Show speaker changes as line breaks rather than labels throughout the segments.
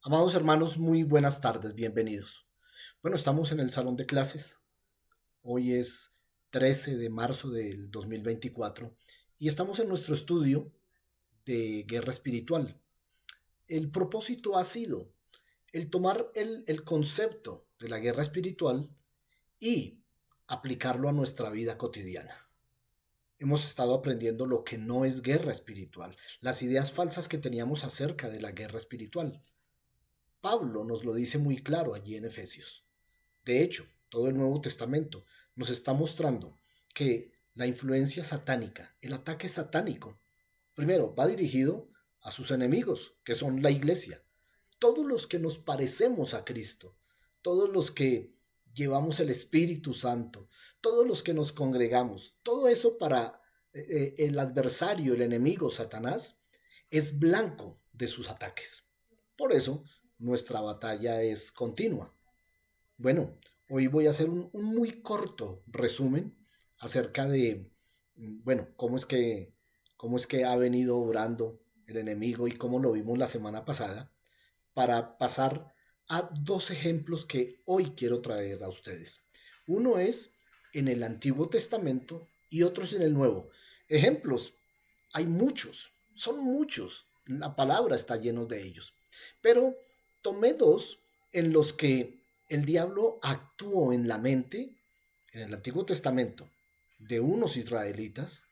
Amados hermanos, muy buenas tardes, bienvenidos. Bueno, estamos en el salón de clases. Hoy es 13 de marzo del 2024 y estamos en nuestro estudio de guerra espiritual. El propósito ha sido el tomar el concepto de la guerra espiritual y aplicarlo a nuestra vida cotidiana. Hemos estado aprendiendo lo que no es guerra espiritual, las ideas falsas que teníamos acerca de la guerra espiritual. Pablo nos lo dice muy claro allí en Efesios. De hecho, todo el Nuevo Testamento nos está mostrando que la influencia satánica, el ataque satánico, primero va dirigido a sus enemigos, que son la iglesia. Todos los que nos parecemos a Cristo, todos los que llevamos el Espíritu Santo, todos los que nos congregamos, todo eso para el adversario, el enemigo, Satanás, es blanco de sus ataques. Por eso, nuestra batalla es continua. Bueno, hoy voy a hacer un muy corto resumen acerca de, bueno, cómo es que ha venido obrando el enemigo y cómo lo vimos la semana pasada, para pasar a dos ejemplos que hoy quiero traer a ustedes. Uno es en el Antiguo Testamento y otro es en el Nuevo. Ejemplos, hay muchos, son muchos, la palabra está llena de ellos, pero tomé dos en los que el diablo actuó en la mente, en el Antiguo Testamento, de unos israelitas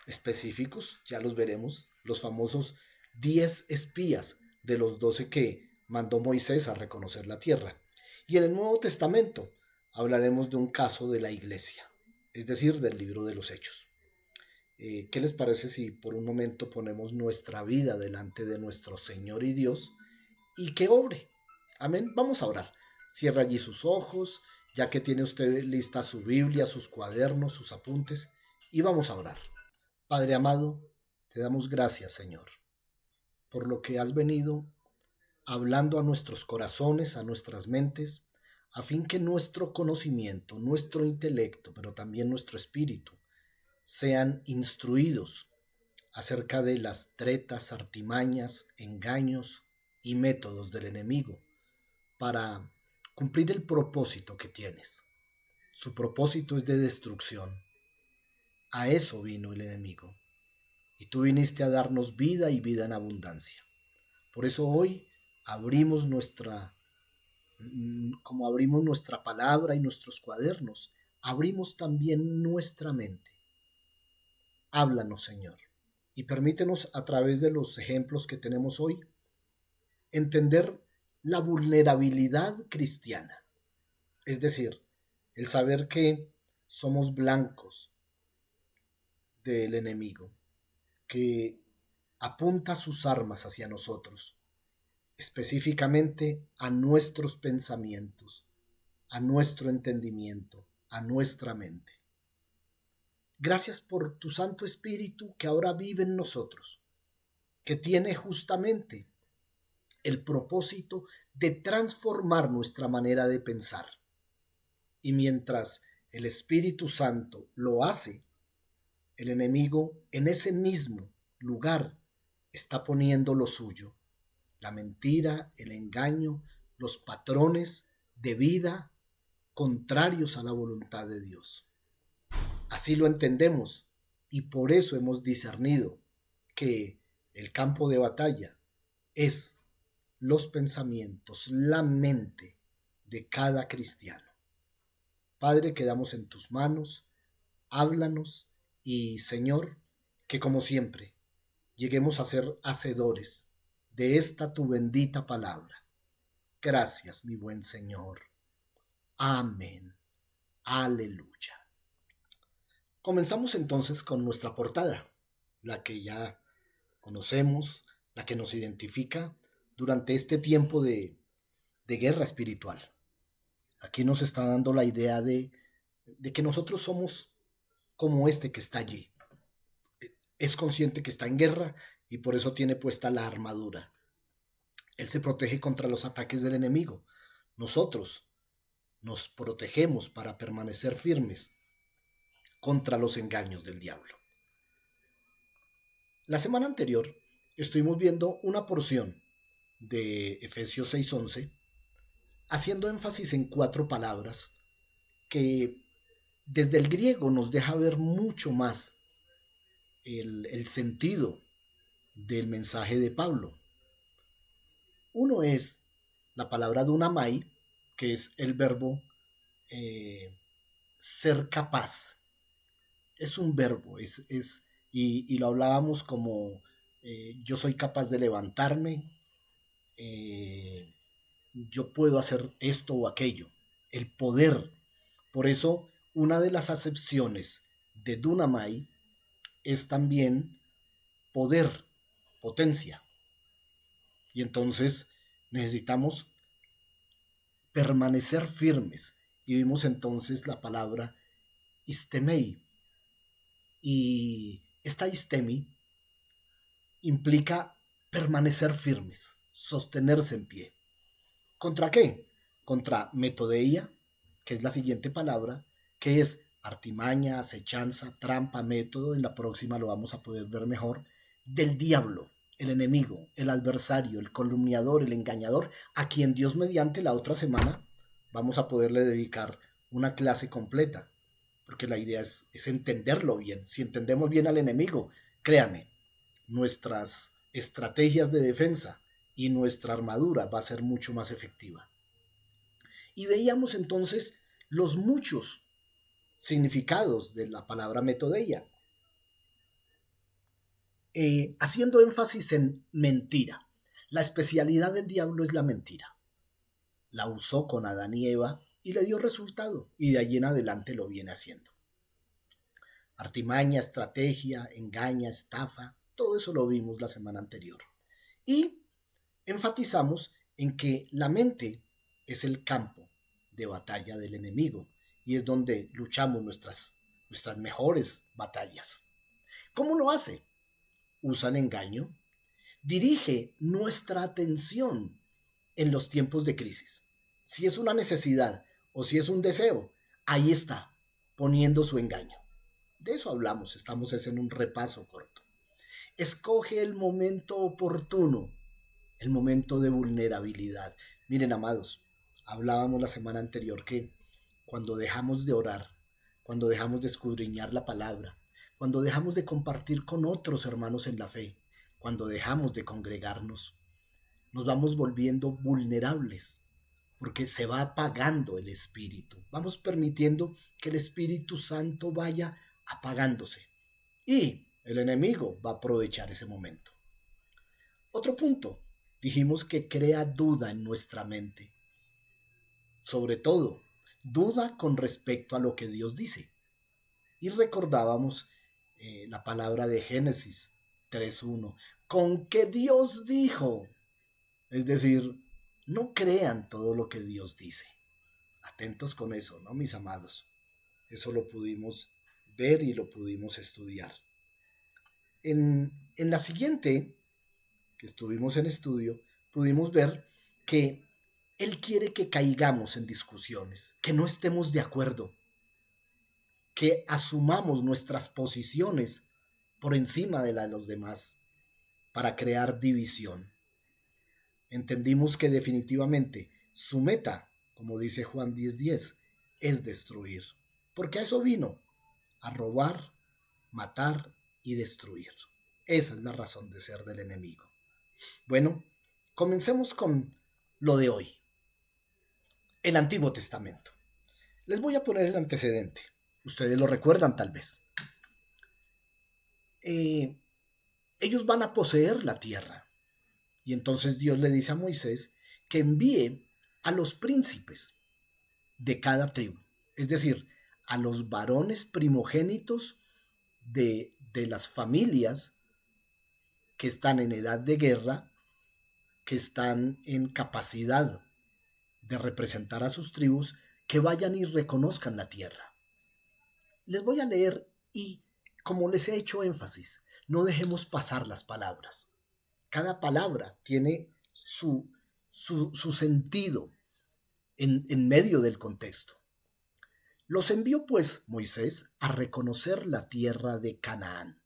específicos, ya los veremos, los famosos 10 espías de los 12 que mandó Moisés a reconocer la tierra. Y en el Nuevo Testamento hablaremos de un caso de la iglesia, es decir, del libro de los Hechos. ¿Qué les parece si por un momento ponemos nuestra vida delante de nuestro Señor y Dios y que obre? Amén. Vamos a orar. Cierra allí sus ojos, ya que tiene usted lista su Biblia, sus cuadernos, sus apuntes, y vamos a orar. Padre amado, te damos gracias, Señor, por lo que has venido hablando a nuestros corazones, a nuestras mentes, a fin que nuestro conocimiento, nuestro intelecto, pero también nuestro espíritu, sean instruidos acerca de las tretas, artimañas, engaños y métodos del enemigo para cumplir el propósito que tienes. Su propósito es de destrucción. A eso vino el enemigo. Y tú viniste a darnos vida y vida en abundancia. Por eso hoy abrimos como abrimos nuestra palabra y nuestros cuadernos, abrimos también nuestra mente. Háblanos, Señor, y permítenos a través de los ejemplos que tenemos hoy entender la vulnerabilidad cristiana, es decir, el saber que somos blancos del enemigo, que apunta sus armas hacia nosotros, específicamente a nuestros pensamientos, a nuestro entendimiento, a nuestra mente. Gracias por tu Santo Espíritu que ahora vive en nosotros, que tiene justamente el propósito de transformar nuestra manera de pensar. Y mientras el Espíritu Santo lo hace, el enemigo en ese mismo lugar está poniendo lo suyo, la mentira, el engaño, los patrones de vida contrarios a la voluntad de Dios. Así lo entendemos y por eso hemos discernido que el campo de batalla es los pensamientos, la mente de cada cristiano. Padre, quedamos en tus manos, háblanos y Señor, que como siempre lleguemos a ser hacedores de esta tu bendita palabra. Gracias, mi buen Señor. Amén. Aleluya. Comenzamos entonces con nuestra portada, la que ya conocemos, la que nos identifica durante este tiempo de guerra espiritual. Aquí nos está dando la idea de que nosotros somos como este que está allí. Es consciente que está en guerra y por eso tiene puesta la armadura. Él se protege contra los ataques del enemigo. Nosotros nos protegemos para permanecer firmes contra los engaños del diablo. La semana anterior estuvimos viendo una porción de Efesios 6:11, haciendo énfasis en 4 palabras que desde el griego nos deja ver mucho más el sentido del mensaje de Pablo. Uno es la palabra dunamai, que es el verbo ser capaz. Es un verbo, y lo hablábamos como yo soy capaz de levantarme, yo puedo hacer esto o aquello, el poder. Por eso, una de las acepciones de dunamai es también poder, potencia. Y entonces necesitamos permanecer firmes. Y vimos entonces la palabra istemei. Y esta istemi implica permanecer firmes, sostenerse en pie. ¿Contra qué? Contra metodeia, que es la siguiente palabra, que es artimaña, acechanza, trampa, método. En la próxima lo vamos a poder ver mejor. Del diablo, el enemigo, el adversario, el calumniador, el engañador, a quien Dios mediante la otra semana vamos a poderle dedicar una clase completa, porque la idea es entenderlo bien. Si entendemos bien al enemigo, créanme, nuestras estrategias de defensa y nuestra armadura va a ser mucho más efectiva. Y veíamos entonces los muchos significados de la palabra metodeia, haciendo énfasis en mentira. La especialidad del diablo es la mentira. La usó con Adán y Eva y le dio resultado, y de allí en adelante lo viene haciendo. Artimaña, estrategia, engaña, estafa, todo eso lo vimos la semana anterior. Y enfatizamos en que la mente es el campo de batalla del enemigo y es donde luchamos nuestras mejores batallas. ¿Cómo lo hace? Usa el engaño, dirige nuestra atención en los tiempos de crisis. Si es una necesidad o si es un deseo, ahí está, poniendo su engaño. De eso hablamos, estamos en un repaso corto. Escoge el momento oportuno, el momento de vulnerabilidad. Miren, amados, hablábamos la semana anterior que cuando dejamos de orar, cuando dejamos de escudriñar la palabra, cuando dejamos de compartir con otros hermanos en la fe, cuando dejamos de congregarnos, nos vamos volviendo vulnerables, porque se va apagando el espíritu. Vamos permitiendo que el Espíritu Santo vaya apagándose. Y el enemigo va a aprovechar ese momento. Otro punto, dijimos que crea duda en nuestra mente. Sobre todo, duda con respecto a lo que Dios dice. Y recordábamos la palabra de Génesis 3:1, con que Dios dijo. Es decir, no crean todo lo que Dios dice. Atentos con eso, ¿no, mis amados? Eso lo pudimos ver y lo pudimos estudiar. En la siguiente, que estuvimos en estudio, pudimos ver que Él quiere que caigamos en discusiones, que no estemos de acuerdo, que asumamos nuestras posiciones por encima de la de los demás para crear división. Entendimos que definitivamente su meta, como dice Juan 10:10, es destruir, porque a eso vino, a robar, matar y destruir. Esa es la razón de ser del enemigo. Bueno, comencemos con lo de hoy, el Antiguo Testamento. Les voy a poner el antecedente. Ustedes lo recuerdan tal vez. Ellos van a poseer la tierra. Y entonces Dios le dice a Moisés que envíe a los príncipes de cada tribu. Es decir, a los varones primogénitos de las familias que están en edad de guerra, que están en capacidad de representar a sus tribus, que vayan y reconozcan la tierra. Les voy a leer y, como les he hecho énfasis, no dejemos pasar las palabras. Cada palabra tiene su sentido en medio del contexto. Los envió pues Moisés a reconocer la tierra de Canaán,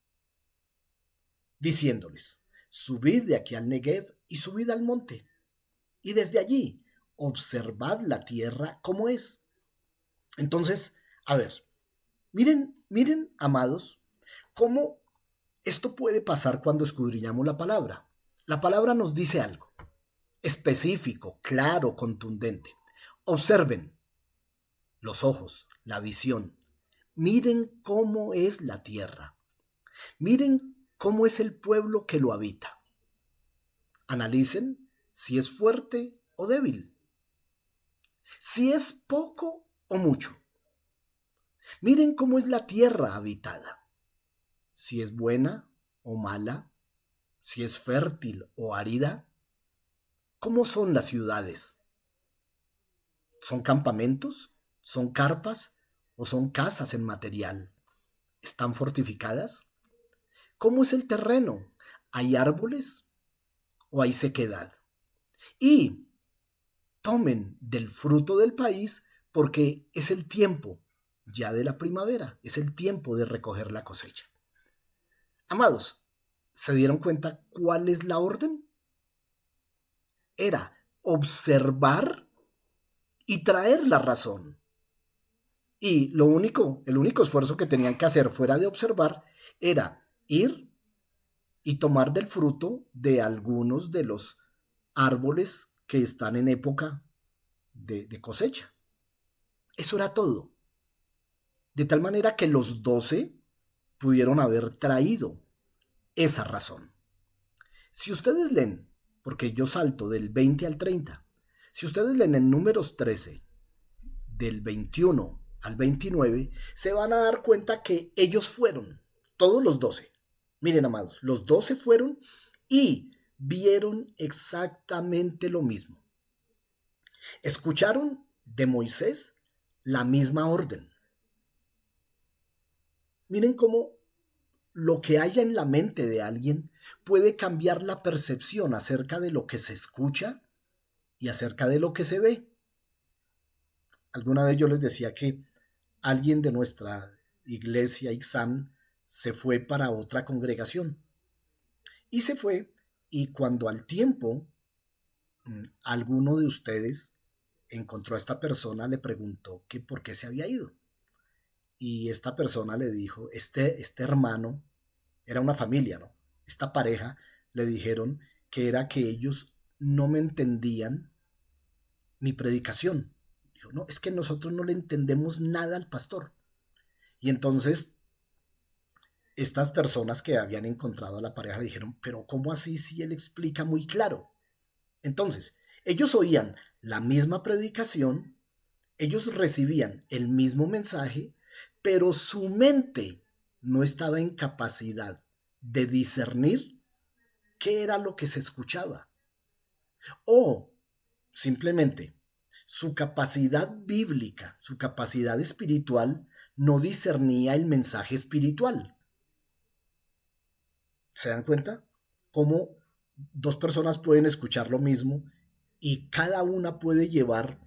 diciéndoles: subid de aquí al Negev y subid al monte, y desde allí observad la tierra como es. Entonces, a ver, miren, amados, cómo esto puede pasar cuando escudriñamos la palabra. La palabra nos dice algo específico, claro, contundente. Observen los ojos, la visión. Miren cómo es la tierra. Miren cómo es el pueblo que lo habita. Analicen si es fuerte o débil, si es poco o mucho. Miren cómo es la tierra habitada, si es buena o mala, si es fértil o árida. ¿Cómo son las ciudades? ¿Son campamentos? ¿Son carpas? ¿O son casas en material? ¿Están fortificadas? ¿Cómo es el terreno? ¿Hay árboles o hay sequedad? Y tomen del fruto del país porque es el tiempo ya de la primavera, es el tiempo de recoger la cosecha. Amados, ¿se dieron cuenta cuál es la orden? Era observar y traer la razón. Y el único esfuerzo que tenían que hacer fuera de observar era ir y tomar del fruto de algunos de los árboles que están en época de cosecha. Eso era todo. De tal manera que los 12 pudieron haber traído esa razón. Si ustedes leen, porque yo salto del 20 al 30, si ustedes leen en Números 13, del 21 al 29, se van a dar cuenta que ellos fueron, todos los 12. Miren, amados, los 12 fueron y vieron exactamente lo mismo. Escucharon de Moisés la misma orden. Miren cómo lo que haya en la mente de alguien puede cambiar la percepción acerca de lo que se escucha y acerca de lo que se ve. Alguna vez yo les decía que alguien de nuestra iglesia, Ixam, se fue para otra congregación. Y se fue, y cuando al tiempo alguno de ustedes encontró a esta persona, le preguntó que por qué se había ido. Y esta persona le dijo, este hermano, era una familia, ¿no? Esta pareja le dijeron que era que ellos no me entendían mi predicación. Dijo, no, es que nosotros no le entendemos nada al pastor. Y entonces estas personas que habían encontrado a la pareja le dijeron, pero ¿cómo así si él explica muy claro? Entonces, ellos oían la misma predicación, ellos recibían el mismo mensaje, pero su mente no estaba en capacidad de discernir qué era lo que se escuchaba. O simplemente su capacidad bíblica, su capacidad espiritual no discernía el mensaje espiritual. ¿Se dan cuenta? Cómo dos personas pueden escuchar lo mismo y cada una puede llevar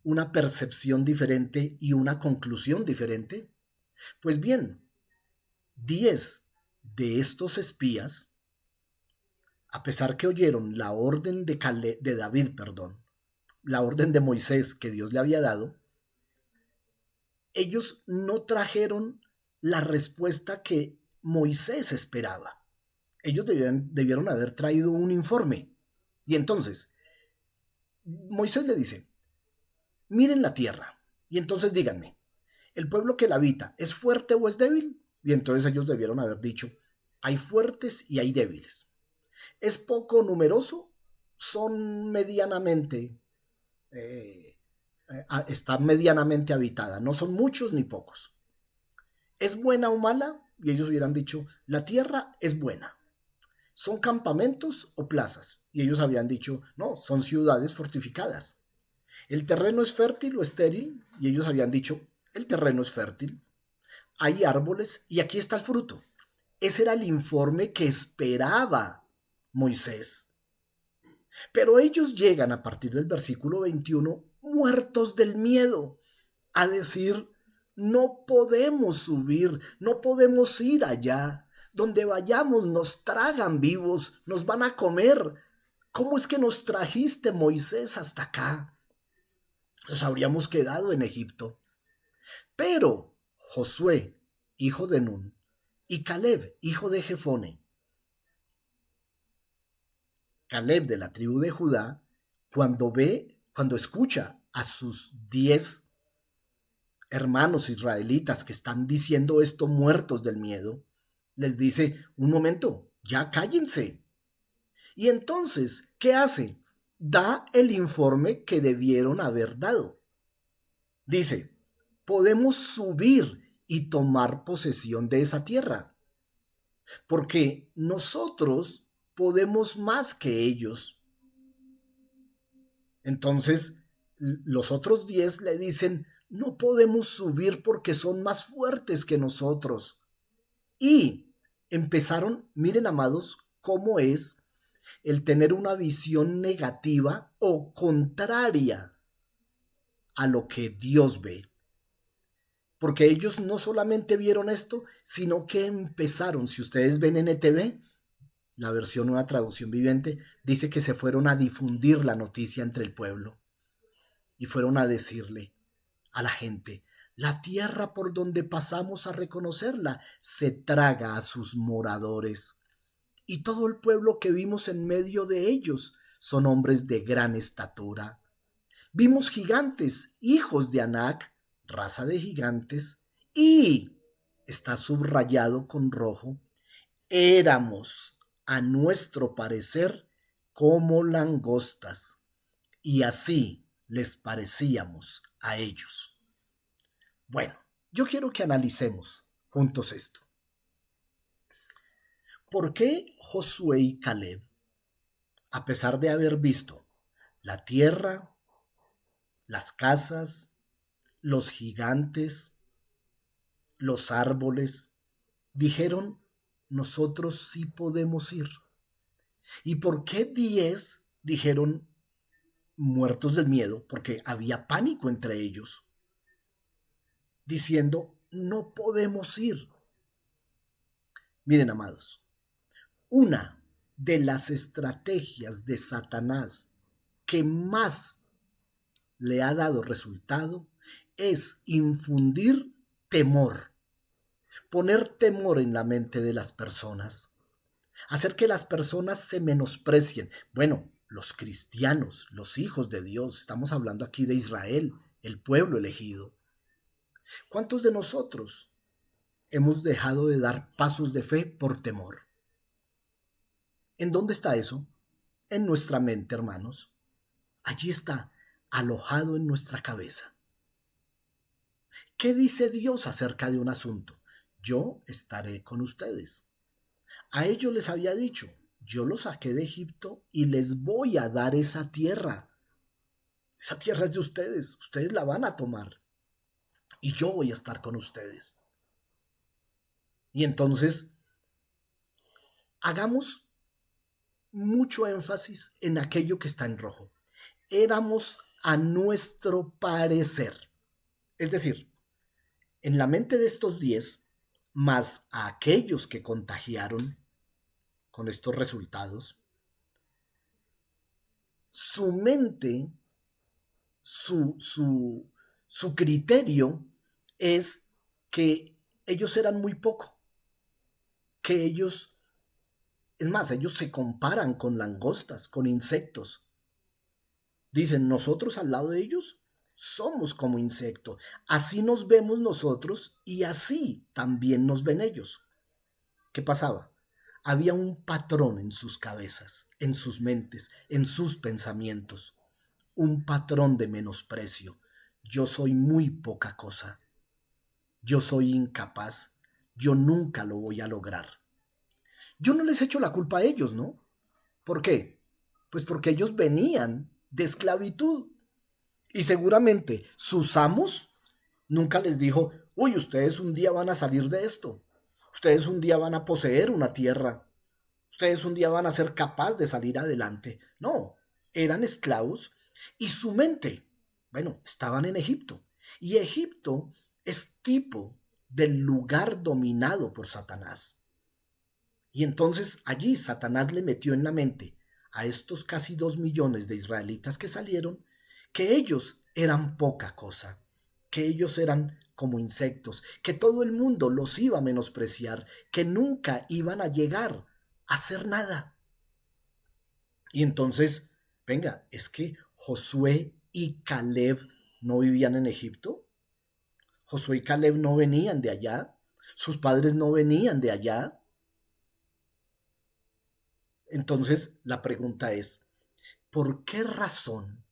una percepción diferente y una conclusión diferente. Pues bien, 10 de estos espías, a pesar que oyeron la orden de David, la orden de Moisés que Dios le había dado, ellos no trajeron la respuesta que Moisés esperaba. Ellos debieron haber traído un informe. Y entonces, Moisés le dice, miren la tierra, y entonces díganme, ¿el pueblo que la habita es fuerte o es débil? Y entonces ellos debieron haber dicho, hay fuertes y hay débiles. ¿Es poco numeroso? Son medianamente, está medianamente habitada, no son muchos ni pocos. ¿Es buena o mala? Y ellos hubieran dicho, la tierra es buena. ¿Son campamentos o plazas? Y ellos habían dicho, no, son ciudades fortificadas. ¿El terreno es fértil o estéril? Y ellos habían dicho, el terreno es fértil. Hay árboles y aquí está el fruto. Ese era el informe que esperaba Moisés. Pero ellos llegan a partir del versículo 21 muertos del miedo a decir, no podemos subir, no podemos ir allá. Donde vayamos nos tragan vivos, nos van a comer ¿cómo es que nos trajiste, Moisés, hasta acá? Nos habríamos quedado en Egipto. Pero Josué, hijo de Nun, y Caleb, hijo de Jefone, Caleb de la tribu de Judá, cuando escucha a sus 10 hermanos israelitas que están diciendo esto muertos del miedo, les dice, un momento, ya cállense. Y entonces, ¿qué hace? Da el informe que debieron haber dado. Dice, podemos subir y tomar posesión de esa tierra, porque nosotros podemos más que ellos. Entonces, los otros 10 le dicen, no podemos subir porque son más fuertes que nosotros. Y empezaron, miren amados, cómo es el tener una visión negativa o contraria a lo que Dios ve. Porque ellos no solamente vieron esto, sino que empezaron, si ustedes ven NTV, la versión Nueva Traducción Viviente, dice que se fueron a difundir la noticia entre el pueblo y fueron a decirle a la gente, la tierra por donde pasamos a reconocerla se traga a sus moradores, y todo el pueblo que vimos en medio de ellos son hombres de gran estatura. Vimos gigantes, hijos de Anac, raza de gigantes, y está subrayado con rojo, éramos, a nuestro parecer, como langostas, y así les parecíamos a ellos. Bueno, yo quiero que analicemos juntos esto. ¿Por qué Josué y Caleb, a pesar de haber visto la tierra, las casas, los gigantes, los árboles, dijeron, nosotros sí podemos ir? ¿Y por qué 10 dijeron, muertos del miedo, porque había pánico entre ellos, diciendo, no podemos ir? Miren, amados, una de las estrategias de Satanás que más le ha dado resultado es infundir temor, poner temor en la mente de las personas, hacer que las personas se menosprecien. Bueno, los cristianos, los hijos de Dios, estamos hablando aquí de Israel, el pueblo elegido. ¿Cuántos de nosotros hemos dejado de dar pasos de fe por temor? ¿En dónde está eso? En nuestra mente, hermanos. Allí está, alojado en nuestra cabeza. ¿Qué dice Dios acerca de un asunto? Yo estaré con ustedes. A ellos les había dicho, yo los saqué de Egipto y les voy a dar esa tierra. Esa tierra es de ustedes, ustedes la van a tomar. Y yo voy a estar con ustedes. Y entonces, hagamos mucho énfasis en aquello que está en rojo. Éramos a nuestro parecer. Es decir, en la mente de estos 10, más a aquellos que contagiaron con estos resultados, su mente, su criterio es que ellos eran muy poco, que ellos, es más, ellos se comparan con langostas, con insectos. Dicen, nosotros al lado de ellos somos como insectos. Así nos vemos nosotros y así también nos ven ellos. ¿Qué pasaba? Había un patrón en sus cabezas, en sus mentes, en sus pensamientos. Un patrón de menosprecio. Yo soy muy poca cosa. Yo soy incapaz. Yo nunca lo voy a lograr. Yo no les echo la culpa a ellos, ¿no? ¿Por qué? Pues porque ellos venían de esclavitud. Y seguramente sus amos nunca les dijo, uy, ustedes un día van a salir de esto. Ustedes un día van a poseer una tierra. Ustedes un día van a ser capaces de salir adelante. No, eran esclavos y su mente, bueno, estaban en Egipto. Y Egipto es tipo del lugar dominado por Satanás. Y entonces allí Satanás le metió en la mente a estos casi 2 millones de israelitas que salieron, que ellos eran poca cosa, que ellos eran como insectos, que todo el mundo los iba a menospreciar, que nunca iban a llegar a hacer nada. Y entonces, venga, es que Josué y Caleb no vivían en Egipto. Josué y Caleb no venían de allá. Sus padres no venían de allá. Entonces, la pregunta es, ¿por qué razón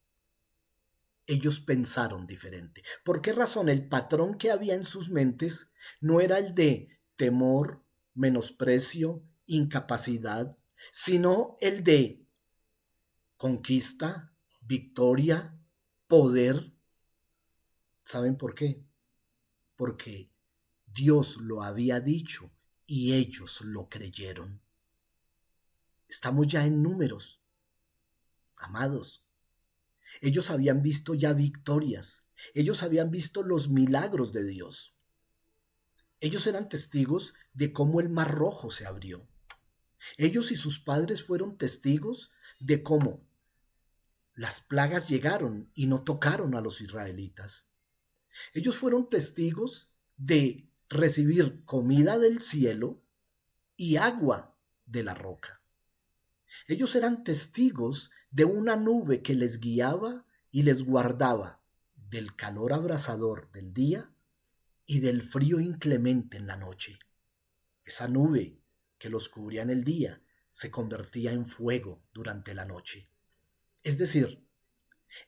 ellos pensaron diferente? ¿Por qué razón el patrón que había en sus mentes no era el de temor, menosprecio, incapacidad, sino el de conquista, victoria, poder? ¿Saben por qué? Porque Dios lo había dicho y ellos lo creyeron. Estamos ya en números, amados. Ellos habían visto ya victorias. Ellos habían visto los milagros de Dios. Ellos eran testigos de cómo el Mar Rojo se abrió. Ellos y sus padres fueron testigos de cómo las plagas llegaron y no tocaron a los israelitas. Ellos fueron testigos de recibir comida del cielo y agua de la roca. Ellos eran testigos de una nube que les guiaba y les guardaba del calor abrasador del día y del frío inclemente en la noche. Esa nube que los cubría en el día se convertía en fuego durante la noche. Es decir,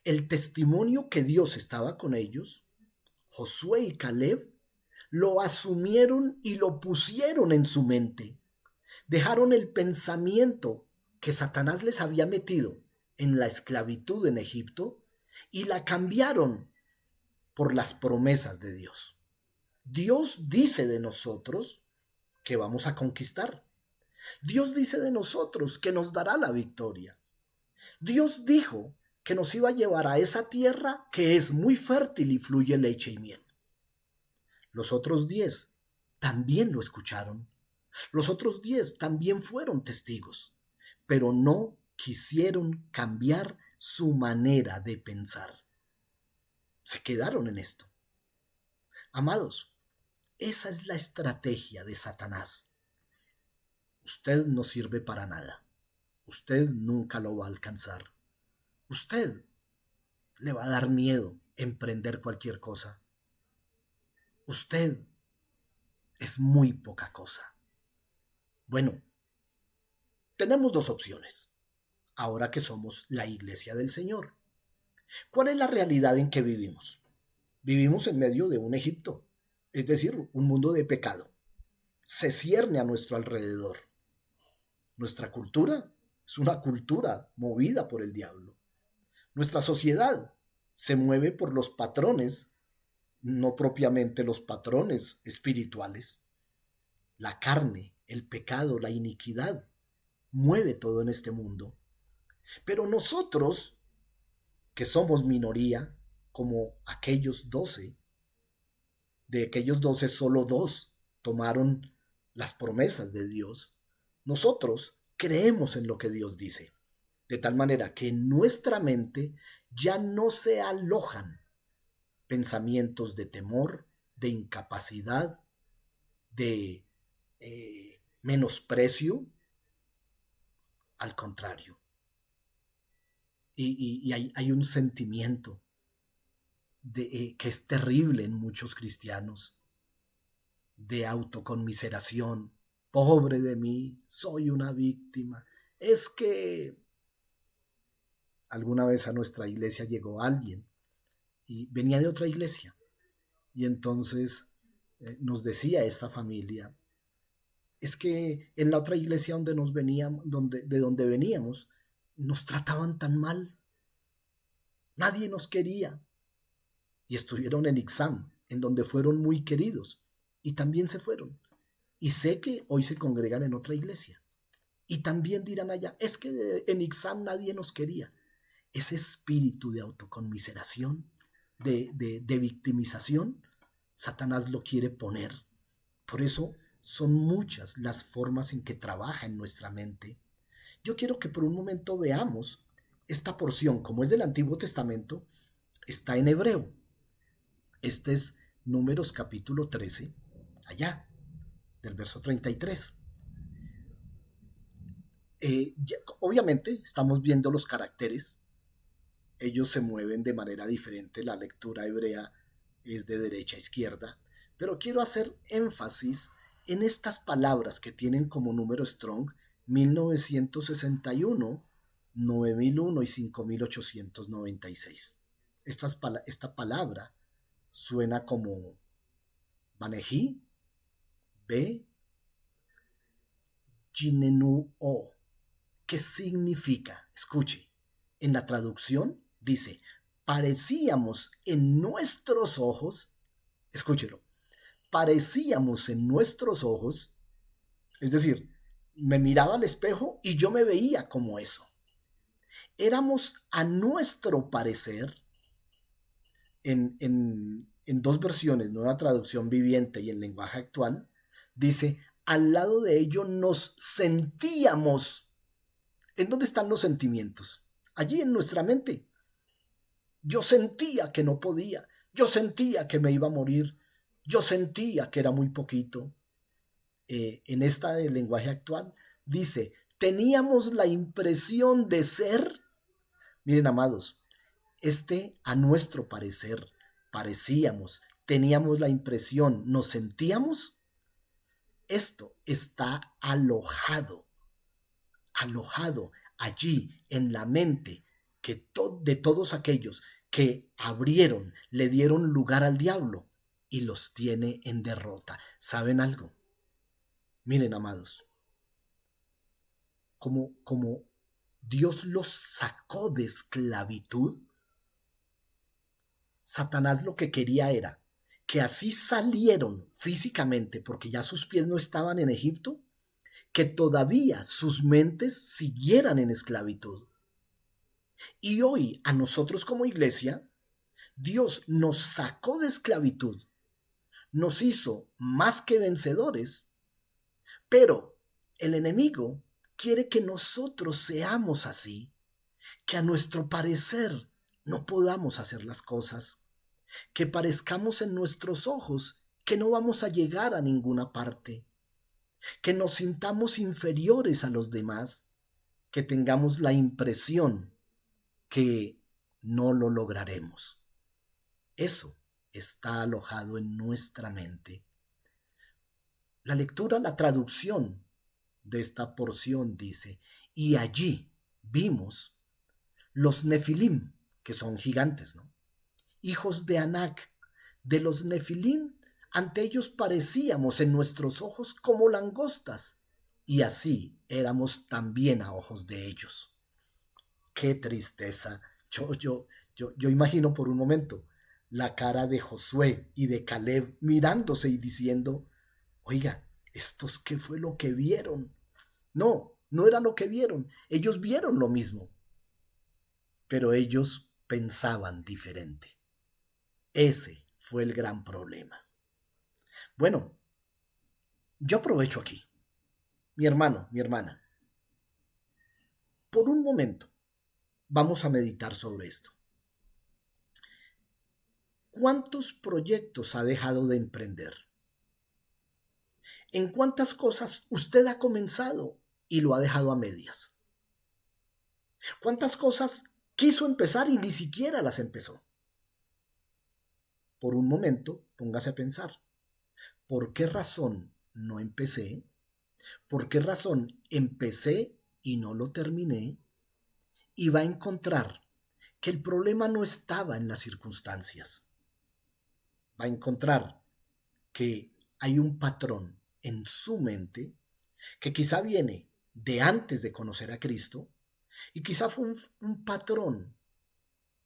el testimonio que Dios estaba con ellos, Josué y Caleb lo asumieron y lo pusieron en su mente. Dejaron el pensamiento que Satanás les había metido en la esclavitud en Egipto y la cambiaron por las promesas de Dios. Dios dice de nosotros que vamos a conquistar. Dios dice de nosotros que nos dará la victoria. Dios dijo que nos iba a llevar a esa tierra que es muy fértil y fluye leche y miel. Los otros 10 también lo escucharon. Los otros 10 también fueron testigos, pero no quisieron cambiar su manera de pensar. Se quedaron en esto. Amados, esa es la estrategia de Satanás. Usted no sirve para nada. Usted nunca lo va a alcanzar. Usted le va a dar miedo emprender cualquier cosa. Usted es muy poca cosa. Bueno, tenemos 2 opciones, ahora que somos la Iglesia del Señor. ¿Cuál es la realidad en que vivimos? Vivimos en medio de un Egipto, es decir, un mundo de pecado. Se cierne a nuestro alrededor. Nuestra cultura es una cultura movida por el diablo. Nuestra sociedad se mueve por los patrones, no propiamente los patrones espirituales. La carne, el pecado, la iniquidad, mueve todo en este mundo. Pero nosotros, que somos minoría, como aquellos 12, de aquellos 12 solo 2 tomaron las promesas de Dios, nosotros creemos en lo que Dios dice, de tal manera que en nuestra mente ya no se alojan pensamientos de temor, de incapacidad, de menosprecio. Al contrario. Y hay un sentimiento que es terrible en muchos cristianos, de autoconmiseración. Pobre de mí, soy una víctima. Es que alguna vez a nuestra iglesia llegó alguien y venía de otra iglesia. Y entonces nos decía esta familia, es que en la otra iglesia donde nos veníamos, de donde veníamos, nos trataban tan mal. Nadie nos quería. Y estuvieron en Ixam, en donde fueron muy queridos, y también se fueron. Y sé que hoy se congregan en otra iglesia. Y también dirán allá, es que en Ixam nadie nos quería. Ese espíritu de autoconmiseración, de victimización, Satanás lo quiere poner. Por eso son muchas las formas en que trabaja en nuestra mente. yo quiero que por un momento veamos esta porción, como es del Antiguo Testamento, está en hebreo. Este es Números capítulo 13, allá, del verso 33. Obviamente estamos viendo los caracteres, ellos se mueven de manera diferente, la lectura hebrea es de derecha a izquierda, pero quiero hacer énfasis en estas palabras que tienen como número Strong 1961, 9001 y 5896. Esta palabra suena como Banejí, B, Jinenuo. ¿Qué significa? Escuche, en la traducción dice, parecíamos en nuestros ojos, escúchelo, parecíamos en nuestros ojos, es decir, me miraba al espejo y yo me veía como eso. Éramos a nuestro parecer, en dos versiones, Nueva Traducción Viviente y en lenguaje actual, dice, al lado de ello nos sentíamos. ¿En dónde están los sentimientos? Allí en nuestra mente. Yo sentía que no podía, yo sentía que me iba a morir, yo sentía que era muy poquito. En esta del lenguaje actual dice, teníamos la impresión de ser, miren amados, a nuestro parecer, parecíamos, teníamos la impresión, nos sentíamos, esto está alojado allí en la mente de todos aquellos que abrieron, le dieron lugar al diablo y los tiene en derrota. ¿Saben algo? Miren, amados, como Dios los sacó de esclavitud, Satanás lo que quería era que así salieron físicamente, porque ya sus pies no estaban en Egipto, que todavía sus mentes siguieran en esclavitud. Y hoy a nosotros como iglesia, Dios nos sacó de esclavitud, nos hizo más que vencedores, pero el enemigo quiere que nosotros seamos así, que a nuestro parecer no podamos hacer las cosas, que parezcamos en nuestros ojos que no vamos a llegar a ninguna parte, que nos sintamos inferiores a los demás, que tengamos la impresión que no lo lograremos. Eso está alojado en nuestra mente. La lectura, la traducción de esta porción dice, y allí vimos los Nefilim, que son gigantes, ¿no? Hijos de Anak. De los Nefilim, ante ellos parecíamos en nuestros ojos como langostas, y así éramos también a ojos de ellos. ¡Qué tristeza! Yo imagino por un momento la cara de Josué y de Caleb mirándose y diciendo, oiga, ¿estos qué fue lo que vieron? No, no era lo que vieron. Ellos vieron lo mismo, pero ellos pensaban diferente. Ese fue el gran problema. Bueno, yo aprovecho aquí, mi hermano, mi hermana. Por un momento, vamos a meditar sobre esto. ¿Cuántos proyectos ha dejado de emprender? ¿En cuántas cosas usted ha comenzado y lo ha dejado a medias? ¿Cuántas cosas quiso empezar y ni siquiera las empezó? Por un momento, póngase a pensar, ¿por qué razón no empecé? ¿Por qué razón empecé y no lo terminé? Y va a encontrar que el problema no estaba en las circunstancias. Va a encontrar que hay un patrón en su mente que quizá viene de antes de conocer a Cristo y quizá fue un patrón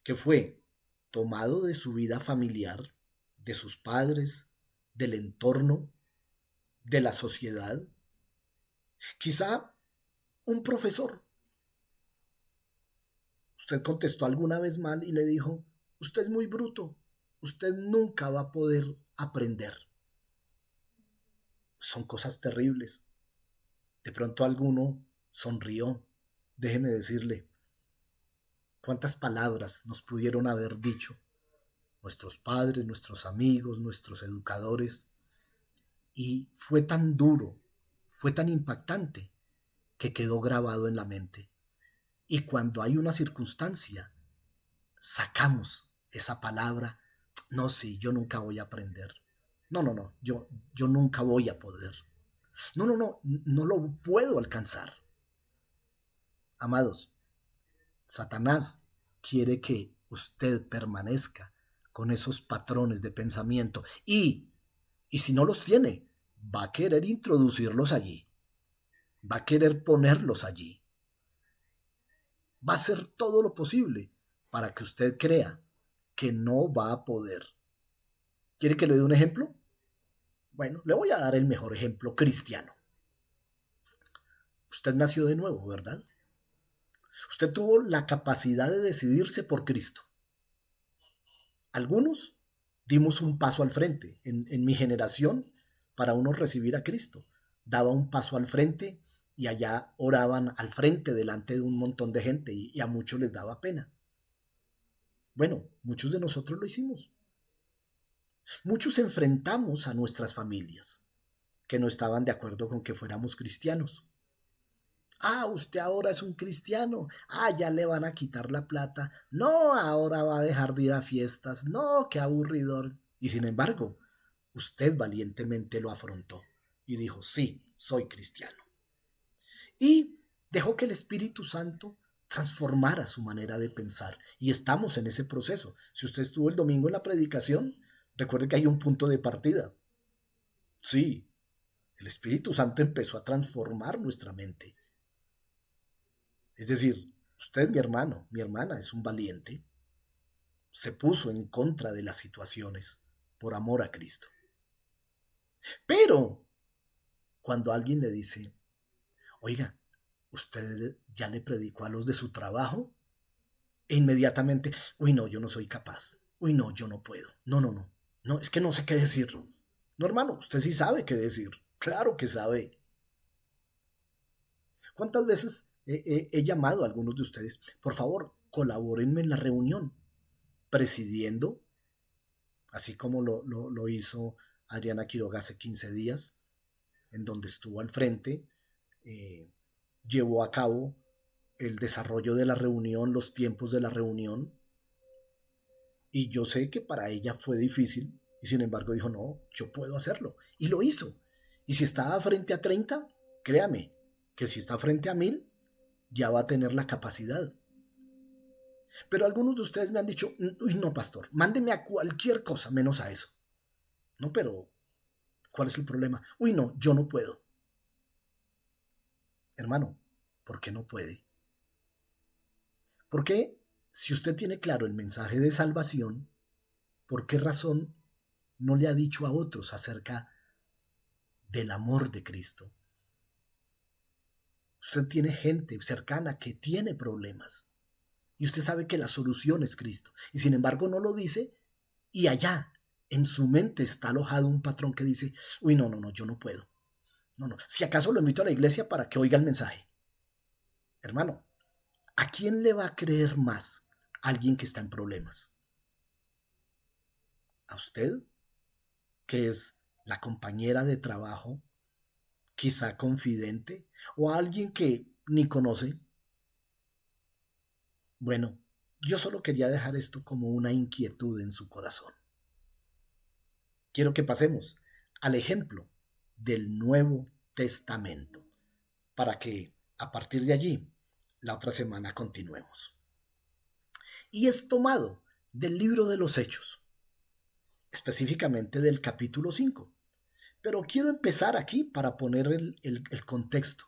que fue tomado de su vida familiar, de sus padres, del entorno, de la sociedad. Quizá un profesor. Usted contestó alguna vez mal y le dijo, usted es muy bruto, usted nunca va a poder aprender. Son cosas terribles. De pronto alguno sonrió déjeme decirle, cuántas palabras nos pudieron haber dicho nuestros padres, nuestros amigos, nuestros educadores, y fue tan duro, fue tan impactante que quedó grabado en la mente. Y cuando hay una circunstancia, sacamos esa palabra, no, sí, yo nunca voy a aprender. No, no, no, yo nunca voy a poder. No, no, no, no lo puedo alcanzar. Amados, Satanás quiere que usted permanezca con esos patrones de pensamiento y si no los tiene, va a querer introducirlos allí, va a querer ponerlos allí, va a hacer todo lo posible para que usted crea que no va a poder. ¿Quiere que le dé un ejemplo? Bueno, le voy a dar el mejor ejemplo cristiano. Usted nació de nuevo, ¿verdad? Usted tuvo la capacidad de decidirse por Cristo. Algunos dimos un paso al frente. En mi generación, para uno recibir a Cristo, daba un paso al frente y allá oraban al frente delante de un montón de gente y a muchos les daba pena. Bueno, muchos de nosotros lo hicimos. Muchos enfrentamos a nuestras familias que no estaban de acuerdo con que fuéramos cristianos. Ah, usted ahora es un cristiano. Ah, ya le van a quitar la plata. No, ahora va a dejar de ir a fiestas. No, qué aburridor. Y sin embargo, usted valientemente lo afrontó y dijo, sí, soy cristiano. Y dejó que el Espíritu Santo transformara su manera de pensar. Y estamos en ese proceso. Si usted estuvo el domingo en la predicación, recuerde que hay un punto de partida. Sí, el Espíritu Santo empezó a transformar nuestra mente. Es decir, usted, mi hermano, mi hermana, es un valiente. Se puso en contra de las situaciones por amor a Cristo. Pero cuando alguien le dice, oiga, ¿usted ya le predicó a los de su trabajo? E inmediatamente, uy, no, yo no soy capaz. Uy, no, yo no puedo. No, no, no. No, es que no sé qué decir. No, hermano, usted sí sabe qué decir. Claro que sabe. ¿Cuántas veces he llamado a algunos de ustedes? Por favor, colabórenme en la reunión, presidiendo, así como lo hizo Adriana Quiroga hace 15 días, en donde estuvo al frente, eh, llevó a cabo el desarrollo de la reunión, los tiempos de la reunión, y yo sé que para ella fue difícil, y sin embargo dijo, no, yo puedo hacerlo, y lo hizo. Y si estaba frente a 30, créame, que si está frente a 1000, ya va a tener la capacidad. Pero algunos de ustedes me han dicho, uy, no, pastor, mándeme a cualquier cosa menos a eso. No, pero ¿cuál es el problema? Uy, no, yo no puedo. Hermano, ¿por qué no puede? Porque si usted tiene claro el mensaje de salvación, ¿por qué razón no le ha dicho a otros acerca del amor de Cristo? Usted tiene gente cercana que tiene problemas y usted sabe que la solución es Cristo y sin embargo no lo dice y allá en su mente está alojado un patrón que dice, uy, no, no, no, yo no puedo. No, no, si acaso lo invito a la iglesia para que oiga el mensaje. Hermano, ¿a quién le va a creer más alguien que está en problemas? ¿A usted, que es la compañera de trabajo, quizá confidente, o a alguien que ni conoce? Bueno, yo solo quería dejar esto como una inquietud en su corazón. Quiero que pasemos al ejemplo del Nuevo Testamento para que a partir de allí la otra semana continuemos. Y es tomado del libro de los Hechos, específicamente del capítulo 5. Pero quiero empezar aquí para poner el contexto,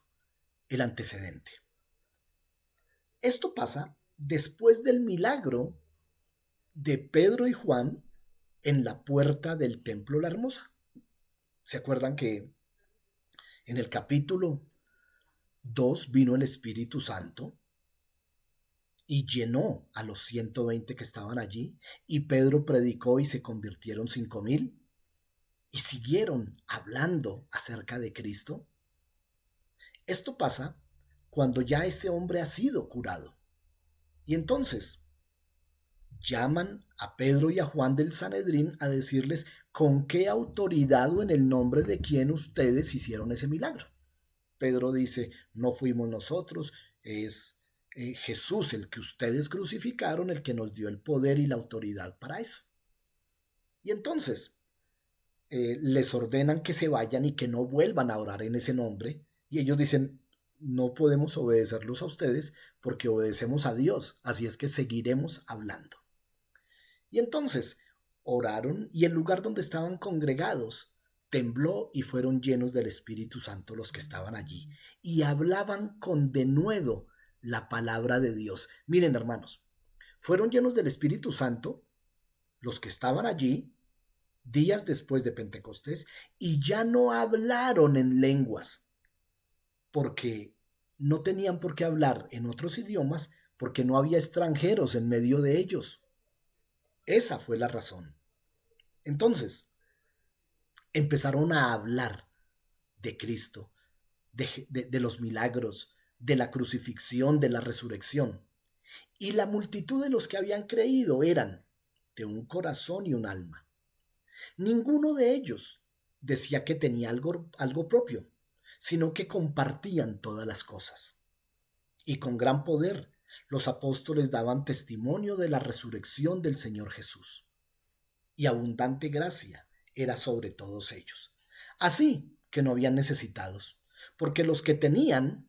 el antecedente. Esto pasa después del milagro de Pedro y Juan en la puerta del templo La Hermosa. ¿Se acuerdan que en el capítulo 2 vino el Espíritu Santo y llenó a los 120 que estaban allí? Y Pedro predicó y se convirtieron 5000 y siguieron hablando acerca de Cristo. Esto pasa cuando ya ese hombre ha sido curado. Y entonces llaman a Pedro y a Juan del Sanedrín a decirles con qué autoridad o en el nombre de quién ustedes hicieron ese milagro. Pedro dice, no fuimos nosotros, es Jesús el que ustedes crucificaron, el que nos dio el poder y la autoridad para eso. Y entonces les ordenan que se vayan y que no vuelvan a orar en ese nombre. Y ellos dicen, no podemos obedecerlos a ustedes porque obedecemos a Dios, así es que seguiremos hablando. Y entonces oraron y el lugar donde estaban congregados tembló y fueron llenos del Espíritu Santo los que estaban allí y hablaban con denuedo la palabra de Dios. Miren, hermanos, fueron llenos del Espíritu Santo los que estaban allí días después de Pentecostés y ya no hablaron en lenguas porque no tenían por qué hablar en otros idiomas porque no había extranjeros en medio de ellos. Esa fue la razón. Entonces, empezaron a hablar de Cristo, de los milagros, de la crucifixión, de la resurrección. Y la multitud de los que habían creído eran de un corazón y un alma. Ninguno de ellos decía que tenía algo propio, sino que compartían todas las cosas. Y con gran poder los apóstoles daban testimonio de la resurrección del Señor Jesús. Y abundante gracia era sobre todos ellos. Así que no habían necesitados, porque los que tenían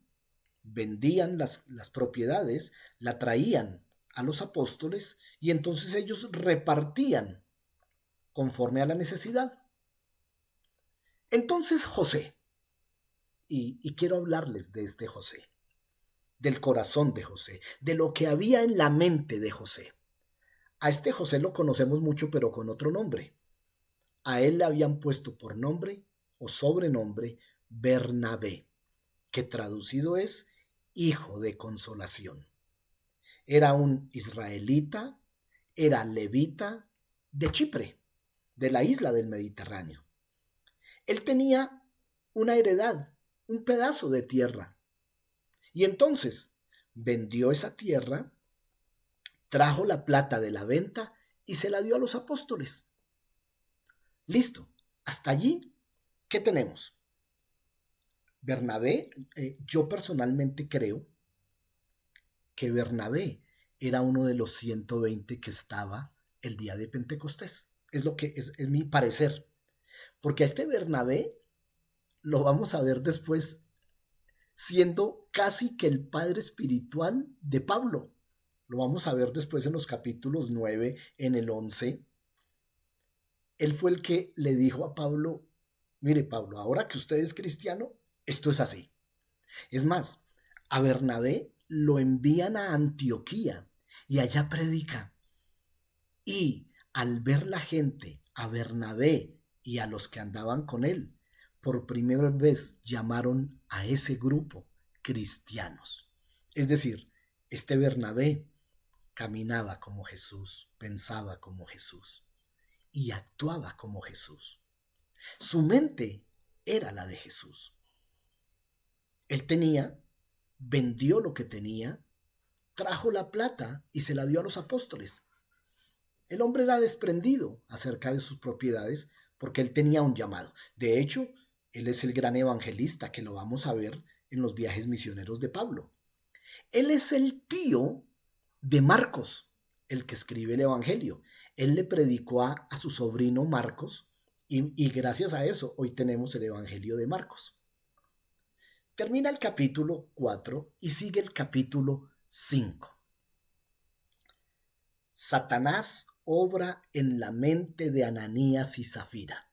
vendían las propiedades, la traían a los apóstoles y entonces ellos repartían conforme a la necesidad. Entonces José, y quiero hablarles de este José, del corazón de José, de lo que había en la mente de José. A este José lo conocemos mucho, pero con otro nombre. A él le habían puesto por nombre o sobrenombre Bernabé, que traducido es hijo de consolación. Era un israelita, era levita de Chipre, de la isla del Mediterráneo. Él tenía una heredad, un pedazo de tierra. Y entonces vendió esa tierra, trajo la plata de la venta y se la dio a los apóstoles. Listo. Hasta allí, ¿qué tenemos? Bernabé, yo personalmente creo que Bernabé era uno de los 120 que estaba el día de Pentecostés. Es lo que es mi parecer. Porque a este Bernabé lo vamos a ver después siendo casi que el padre espiritual de Pablo. Lo vamos a ver después en los capítulos 9, en el 11. Él fue el que le dijo a Pablo, mire Pablo, ahora que usted es cristiano, esto es así. Es más, a Bernabé lo envían a Antioquía y allá predica. Y al ver la gente a Bernabé y a los que andaban con él, por primera vez llamaron a ese grupo cristianos. Es decir, este Bernabé caminaba como Jesús, pensaba como Jesús y actuaba como Jesús. Su mente era la de Jesús. Él vendió lo que tenía, trajo la plata y se la dio a los apóstoles. El hombre era desprendido acerca de sus propiedades porque él tenía un llamado. De hecho, él es el gran evangelista que lo vamos a ver en los viajes misioneros de Pablo. Él es el tío de Marcos, el que escribe el Evangelio. Él le predicó a su sobrino Marcos y gracias a eso hoy tenemos el Evangelio de Marcos. Termina el capítulo 4 y sigue el capítulo 5. Satanás obra en la mente de Ananías y Zafira.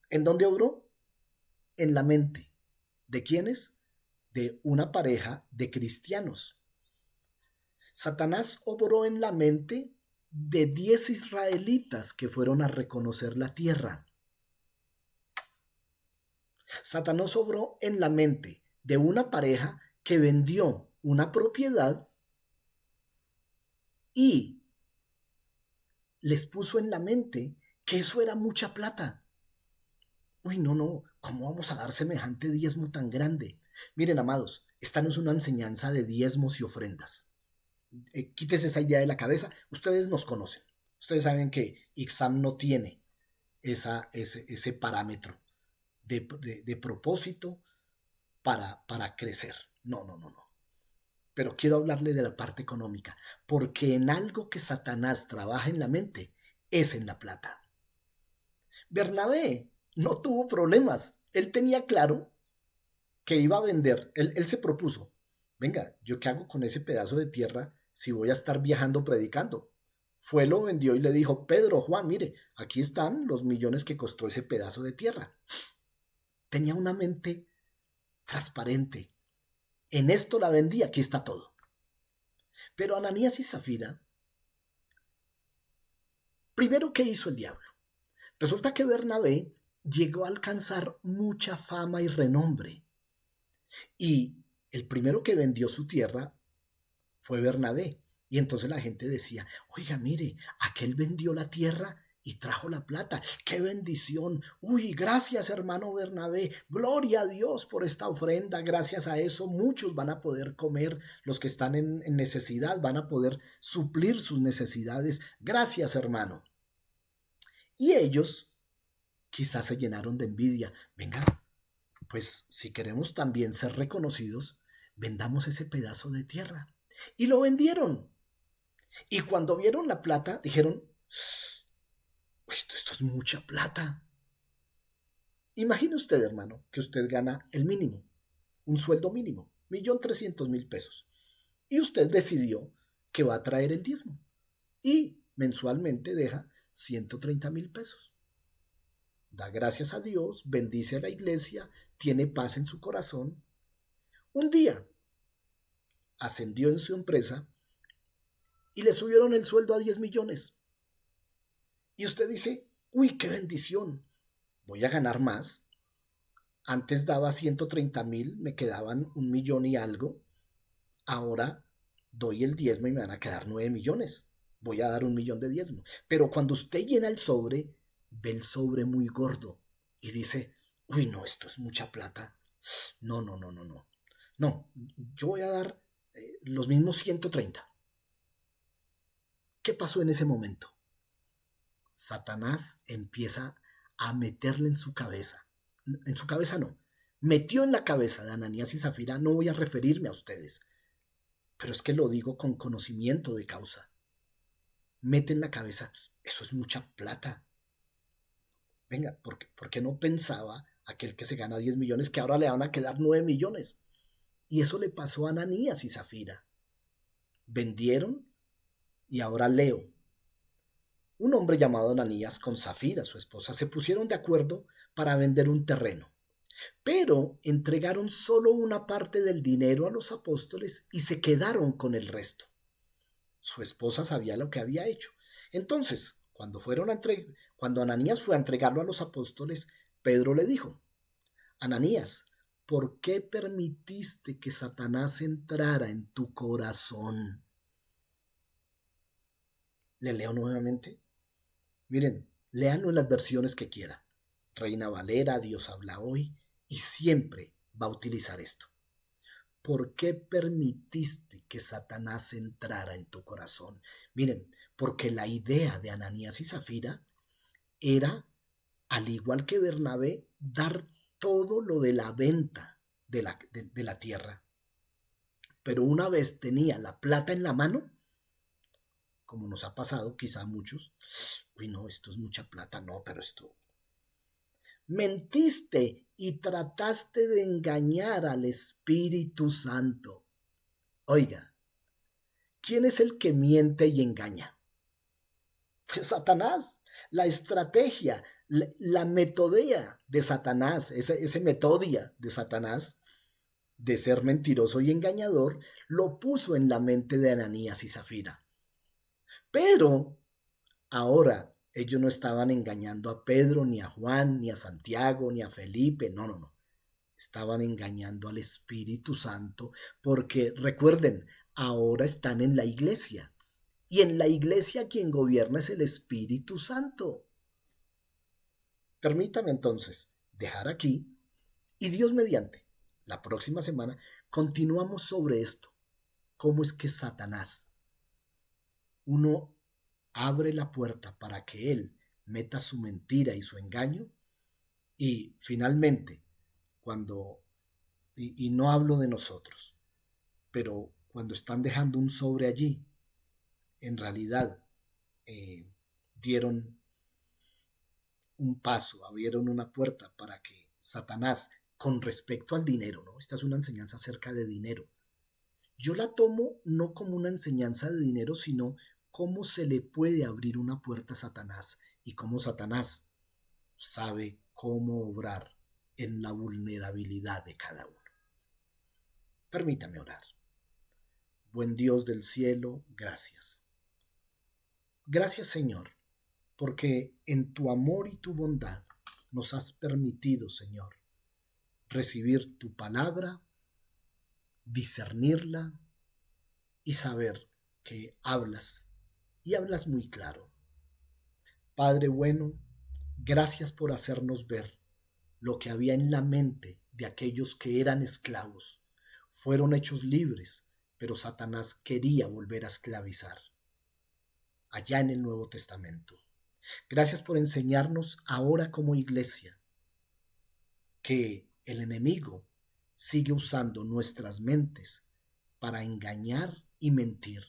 ¿En dónde obró? En la mente. ¿De quiénes? De una pareja de cristianos. Satanás obró en la mente de 10 israelitas que fueron a reconocer la tierra. Satanás obró en la mente de una pareja que vendió una propiedad y les puso en la mente que eso era mucha plata. Uy, no. ¿Cómo vamos a dar semejante diezmo tan grande? Miren, amados, esta no es una enseñanza de diezmos y ofrendas. Quítese esa idea de la cabeza. Ustedes nos conocen. Ustedes saben que Ixam no tiene ese parámetro de propósito para crecer. No, no, no, no. Pero quiero hablarle de la parte económica, porque en algo que Satanás trabaja en la mente es en la plata. Bernabé no tuvo problemas. Él tenía claro que iba a vender. Él se propuso, venga, ¿yo qué hago con ese pedazo de tierra si voy a estar viajando predicando? Fue, lo vendió y le dijo, Pedro, Juan, mire, aquí están los millones que costó ese pedazo de tierra. Tenía una mente transparente. En esto la vendí, aquí está todo. Pero Ananías y Zafira, primero, ¿qué hizo el diablo? Resulta que Bernabé llegó a alcanzar mucha fama y renombre. Y el primero que vendió su tierra fue Bernabé. Y entonces la gente decía, oiga, mire, aquel vendió la tierra y trajo la plata. ¡Qué bendición! Uy, gracias, hermano Bernabé. Gloria a Dios por esta ofrenda. Gracias a eso muchos van a poder comer. Los que están en necesidad van a poder suplir sus necesidades. Gracias, hermano. Y ellos quizás se llenaron de envidia. Venga, pues si queremos también ser reconocidos, vendamos ese pedazo de tierra. Y lo vendieron. Y cuando vieron la plata, dijeron, esto es mucha plata. Imagine usted, hermano, que usted gana el mínimo, un sueldo mínimo, 1.300.000 pesos. Y usted decidió que va a traer el diezmo. Y mensualmente deja 130.000 pesos. Da gracias a Dios, bendice a la iglesia, tiene paz en su corazón. Un día ascendió en su empresa y le subieron el sueldo a 10 millones. Y usted dice, uy, qué bendición, voy a ganar más. Antes daba 130.000, me quedaban 1 millón y algo. Ahora doy el diezmo y me van a quedar 9 millones. Voy a dar 1 millón de diezmo. Pero cuando usted llena el sobre, ve el sobre muy gordo y dice, uy, no, esto es mucha plata. No, no, no, no, no. No, yo voy a dar los mismos 130. ¿Qué pasó en ese momento? Satanás empieza a meterle en su cabeza no, metió en la cabeza de Ananías y Zafira, no voy a referirme a ustedes, pero es que lo digo con conocimiento de causa. Mete en la cabeza, eso es mucha plata. Venga, ¿por qué no pensaba aquel que se gana 10 millones que ahora le van a quedar 9 millones? Y eso le pasó a Ananías y Zafira. Vendieron y ahora Leo, un hombre llamado Ananías, con Zafira, su esposa, se pusieron de acuerdo para vender un terreno. Pero entregaron solo una parte del dinero a los apóstoles y se quedaron con el resto. Su esposa sabía lo que había hecho. Entonces, cuando Ananías fue a entregarlo a los apóstoles, Pedro le dijo, Ananías, ¿por qué permitiste que Satanás entrara en tu corazón? Le leo nuevamente. Miren, léanlo en las versiones que quiera. Reina Valera, Dios habla hoy, y siempre va a utilizar esto. ¿Por qué permitiste que Satanás entrara en tu corazón? Miren, porque la idea de Ananías y Zafira era, al igual que Bernabé, dar todo lo de la venta de la tierra. Pero una vez tenía la plata en la mano, como nos ha pasado quizá a muchos, uy, no, esto es mucha plata, no, pero esto... Mentiste y trataste de engañar al Espíritu Santo. Oiga, ¿quién es el que miente y engaña? Pues Satanás. La estrategia, la metodea de Satanás, ese metodia de Satanás de ser mentiroso y engañador, lo puso en la mente de Ananías y Zafira. Pero ahora ellos no estaban engañando a Pedro, ni a Juan, ni a Santiago, ni a Felipe, no, no, no. Estaban engañando al Espíritu Santo porque, recuerden, ahora están en la iglesia. Y en la iglesia quien gobierna es el Espíritu Santo. Permítame entonces dejar aquí Y Dios mediante, la próxima semana continuamos sobre esto. ¿Cómo es que Satanás, uno abre la puerta para que él meta su mentira y su engaño? Y finalmente, cuando, y no hablo de nosotros, pero cuando están dejando un sobre allí, en realidad dieron un paso, abrieron una puerta para que Satanás, con respecto al dinero, ¿no? Esta es una enseñanza acerca de dinero. Yo la tomo no como una enseñanza de dinero, sino cómo se le puede abrir una puerta a Satanás y cómo Satanás sabe cómo obrar en la vulnerabilidad de cada uno. Permítame orar. Buen Dios del cielo, gracias. Gracias, Señor, porque en tu amor y tu bondad nos has permitido, Señor, recibir tu palabra, discernirla y saber que hablas y hablas muy claro. Padre bueno, gracias por hacernos ver lo que había en la mente de aquellos que eran esclavos. Fueron hechos libres, pero Satanás quería volver a esclavizar. Allá en el Nuevo Testamento. Gracias por enseñarnos ahora como iglesia que el enemigo sigue usando nuestras mentes para engañar y mentir,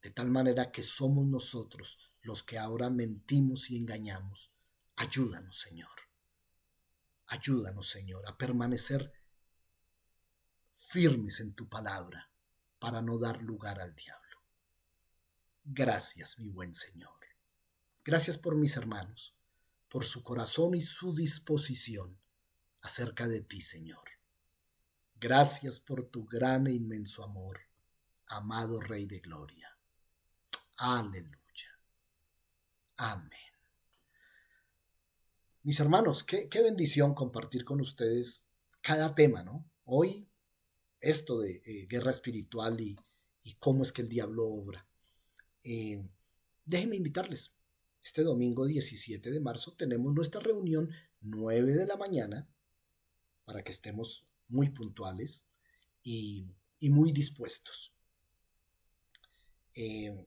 de tal manera que somos nosotros los que ahora mentimos y engañamos. Ayúdanos, Señor. Ayúdanos, Señor, a permanecer firmes en tu palabra para no dar lugar al diablo. Gracias, mi buen Señor. Gracias por mis hermanos, por su corazón y su disposición acerca de ti, Señor. Gracias por tu gran e inmenso amor, amado Rey de Gloria. Aleluya. Amén. Mis hermanos, qué bendición compartir con ustedes cada tema, ¿no? Hoy, esto de guerra espiritual y cómo es que el diablo obra. Déjenme invitarles. Este domingo 17 de marzo tenemos nuestra reunión 9 de la mañana para que estemos muy puntuales y muy dispuestos. El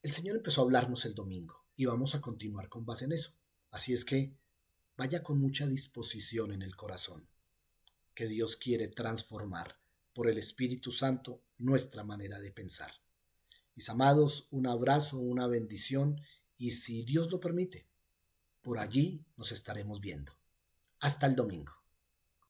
Señor empezó a hablarnos el domingo y vamos a continuar con base en eso. Así es que vaya con mucha disposición en el corazón, que Dios quiere transformar por el Espíritu Santo nuestra manera de pensar. Mis amados, un abrazo, una bendición y si Dios lo permite, por allí nos estaremos viendo. Hasta el domingo.